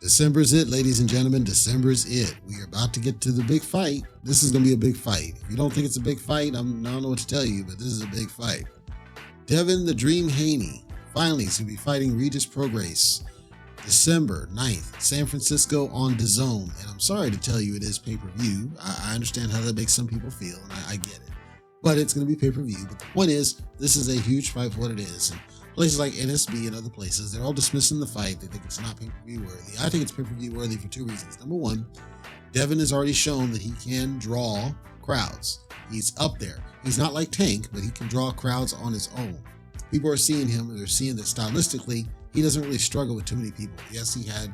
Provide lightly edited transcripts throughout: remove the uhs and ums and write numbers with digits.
December's it, ladies and gentlemen. December's it. We are about to get to the big fight. This is going to be a big fight. If you don't think it's a big fight, I don't know what to tell you, but this is a big fight. Devin the Dream Haney finally is going to be fighting Regis Prograis December 9th, San Francisco on DAZN. And I'm sorry to tell you it is pay-per-view. I understand how that makes some people feel, and I get it. But it's going to be pay-per-view. But the point is, this is a huge fight for what it is. And places like NSB and other places, they're all dismissing the fight. They think it's not pay-per-view worthy. I think it's pay-per-view worthy for two reasons. Number one, Devin has already shown that he can draw crowds. He's up there. He's not like Tank, but he can draw crowds on his own. People are seeing him, and they're seeing that stylistically, he doesn't really struggle with too many people. Yes, he had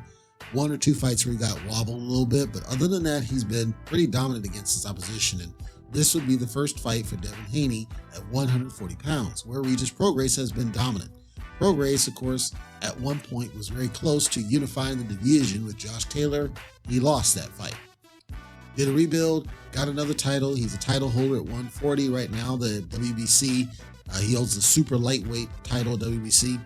one or two fights where he got wobbled a little bit, but other than that, he's been pretty dominant against his opposition. And this would be the first fight for Devin Haney at 140 pounds, where Regis Prograis has been dominant. Prograis, of course, at one point was very close to unifying the division with Josh Taylor. He lost that fight. Did a rebuild, got another title. He's a title holder at 140 right now, the WBC. He holds the super lightweight title, WBC.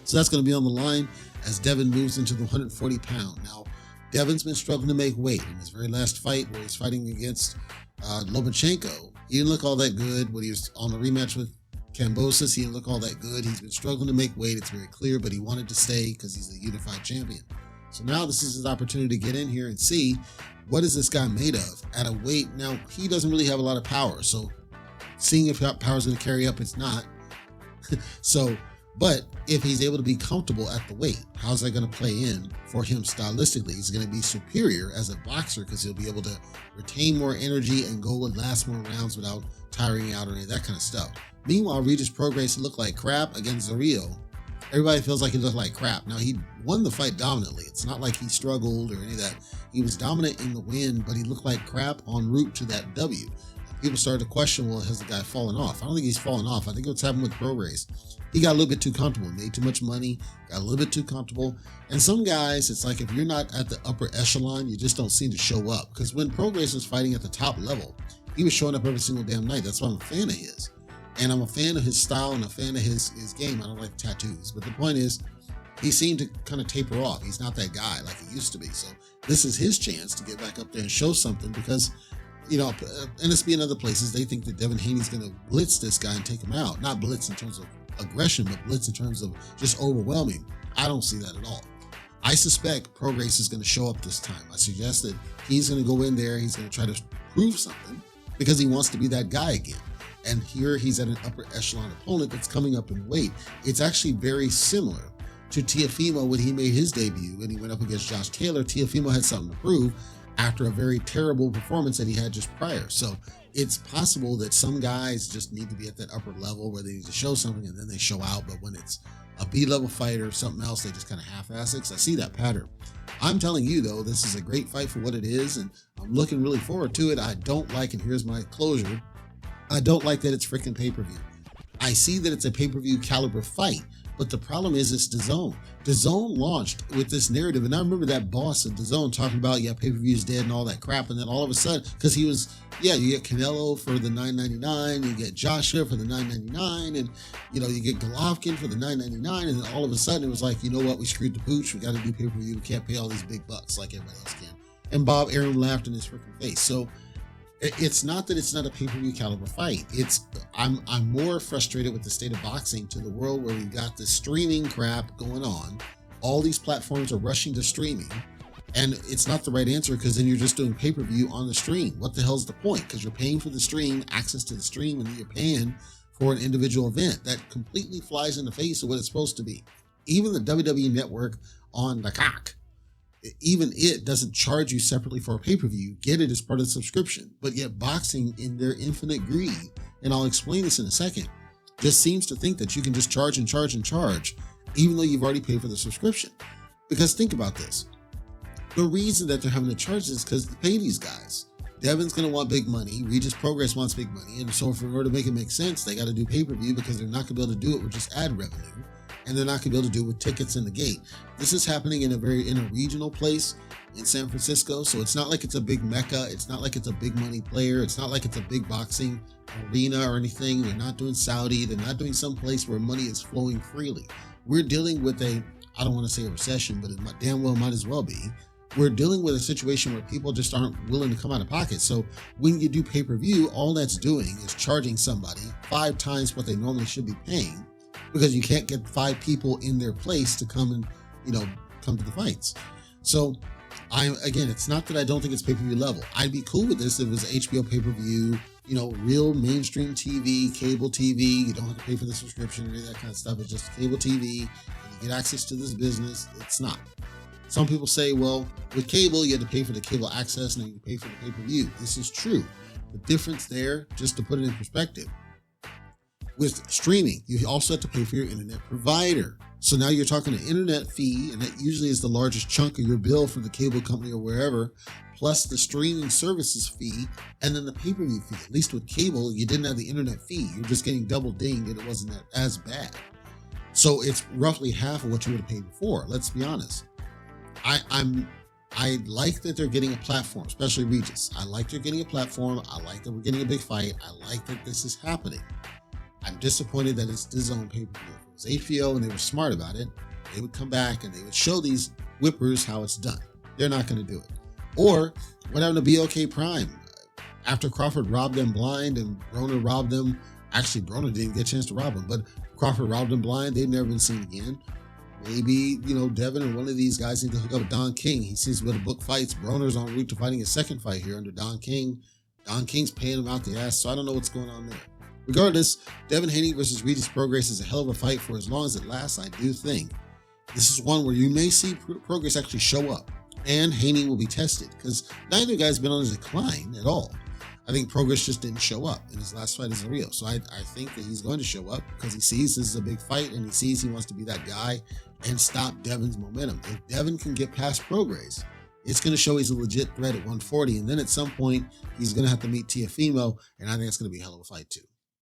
So that's going to be on the line as Devin moves into the 140 pound. Now, Devin's been struggling to make weight in his very last fight where he's fighting against Lomachenko. He didn't look all that good when he was on the rematch with Kambosos. He didn't look all that good. He's been struggling to make weight. It's very clear, but he wanted to stay because he's a unified champion. So now this is his opportunity to get in here and see what is this guy made of at a weight. Now, he doesn't really have a lot of power. So seeing if power's going to carry up, it's not. But if he's able to be comfortable at the weight, how's that going to play in for him stylistically? He's going to be superior as a boxer because he'll be able to retain more energy and go and last more rounds without tiring out or any of that kind of stuff. Meanwhile, Regis Prograis looked like crap against Zorrillo. Everybody feels like he looked like crap. Now, he won the fight dominantly. It's not like he struggled or any of that. He was dominant in the win, but he looked like crap en route to that W. People started to question, well, has the guy fallen off? I don't think he's fallen off. I think what's happened with Prograis, he got a little bit too comfortable, made too much money, got a little bit too comfortable. And some guys, it's like if you're not at the upper echelon, you just don't seem to show up. Because when Prograis was fighting at the top level, he was showing up every single damn night. That's why I'm a fan of his. And I'm a fan of his style and a fan of his game. I don't like tattoos. But the point is, he seemed to kind of taper off. He's not that guy like he used to be. So this is his chance to get back up there and show something because, you know, NSB and other places, they think that Devin Haney's going to blitz this guy and take him out. Not blitz in terms of aggression, but blitz in terms of just overwhelming. I don't see that at all. I suspect Prograis is going to show up this time. I suggest that he's going to go in there. He's going to try to prove something because he wants to be that guy again. And here he's at an upper echelon opponent that's coming up in weight. It's actually very similar to Teofimo when he made his debut and he went up against Josh Taylor. Teofimo had something to prove after a very terrible performance that he had just prior. So it's possible that some guys just need to be at that upper level where they need to show something and then they show out. But when it's a B-level fighter or something else, they just kind of half-ass it. So I see that pattern. I'm telling you, though, this is a great fight for what it is, and I'm looking really forward to it. I don't like, and here's my closure, I don't like that it's freaking pay-per-view. I see that it's a pay-per-view caliber fight, but the problem is it's DAZN. DAZN launched with this narrative, and I remember that boss at DAZN talking about, yeah, pay-per-view is dead and all that crap, and then all of a sudden, because he was, yeah, you get Canelo for the $9.99, you get Joshua for the $9.99, and, you know, you get Golovkin for the $9.99, and then all of a sudden it was like, you know what, we screwed the pooch, we got to do pay-per-view, we can't pay all these big bucks like everybody else can. And Bob Arum laughed in his freaking face. So it's not that it's not a pay-per-view caliber fight. I'm more frustrated with the state of boxing to the world where we've got this streaming crap going on. All these platforms are rushing to streaming, and it's not the right answer because then you're just doing pay-per-view on the stream. What the hell's the point? Because you're paying for the stream, access to the stream, and then you're paying for an individual event. That completely flies in the face of what it's supposed to be. Even the WWE Network on the cock, even it doesn't charge you separately for a pay-per-view. You get it as part of the subscription. But yet boxing, in their infinite greed, and I'll explain this in a second, just seems to think that you can just charge and charge and charge, even though you've already paid for the subscription. Because think about this. The reason that they're having to charge is because they pay these guys. Devin's going to want big money. Regis Prograis wants big money. And so in order to make it make sense, they got to do pay-per-view because they're not going to be able to do it with just ad revenue. And they're not going to be able to do it with tickets in the gate. This is happening in a regional place in San Francisco. So it's not like it's a big mecca. It's not like it's a big money player. It's not like it's a big boxing arena or anything. They're not doing Saudi. They're not doing some place where money is flowing freely. We're dealing with a I don't want to say a recession, but it damn well might as well be. We're dealing with a situation where people just aren't willing to come out of pocket. So when you do pay-per-view, all that's doing is charging somebody 5 times what they normally should be paying, because you can't get 5 people in their place to come and, come to the fights. So again, it's not that I don't think it's pay-per-view level. I'd be cool with this if it was HBO pay-per-view, real mainstream TV, cable TV. You don't have to pay for the subscription or any of that kind of stuff. It's just cable TV, and you get access to this business. It's not. Some people say, well, with cable, you have to pay for the cable access and then you pay for the pay-per-view. This is true. The difference there, just to put it in perspective, with streaming, you also have to pay for your internet provider. So now you're talking an internet fee, and that usually is the largest chunk of your bill for the cable company or wherever, plus the streaming services fee, and then the pay-per-view fee. At least with cable, you didn't have the internet fee. You're just getting double dinged, and it wasn't as bad. So it's roughly half of what you would have paid before. Let's be honest. I like that they're getting a platform, especially Regis. I like they're getting a platform. I like that we're getting a big fight. I like that this is happening. I'm disappointed that it's DAZN pay-per-view. If it was HBO and they were smart about it, they would come back and they would show these whippers how it's done. They're not going to do it. Or what happened to BLK Prime? After Crawford robbed them blind and Broner robbed them, actually Broner didn't get a chance to rob him, but Crawford robbed them blind. They've never been seen again. Maybe, Devin or one of these guys need to hook up with Don King. He seems to be able to book fights. Broner's en route to fighting his second fight here under Don King. Don King's paying him out the ass, so I don't know what's going on there. Regardless, Devin Haney versus Regis Prograis is a hell of a fight for as long as it lasts. I do think this is one where you may see Prograis actually show up, and Haney will be tested, because neither guy's been on a decline at all. I think Prograis just didn't show up in his last fight as a Rio. So I think that he's going to show up because he sees this is a big fight and he sees he wants to be that guy and stop Devin's momentum. If Devin can get past Prograis, it's going to show he's a legit threat at 140. And then at some point, he's going to have to meet Tiafimo, and I think it's going to be a hell of a fight too.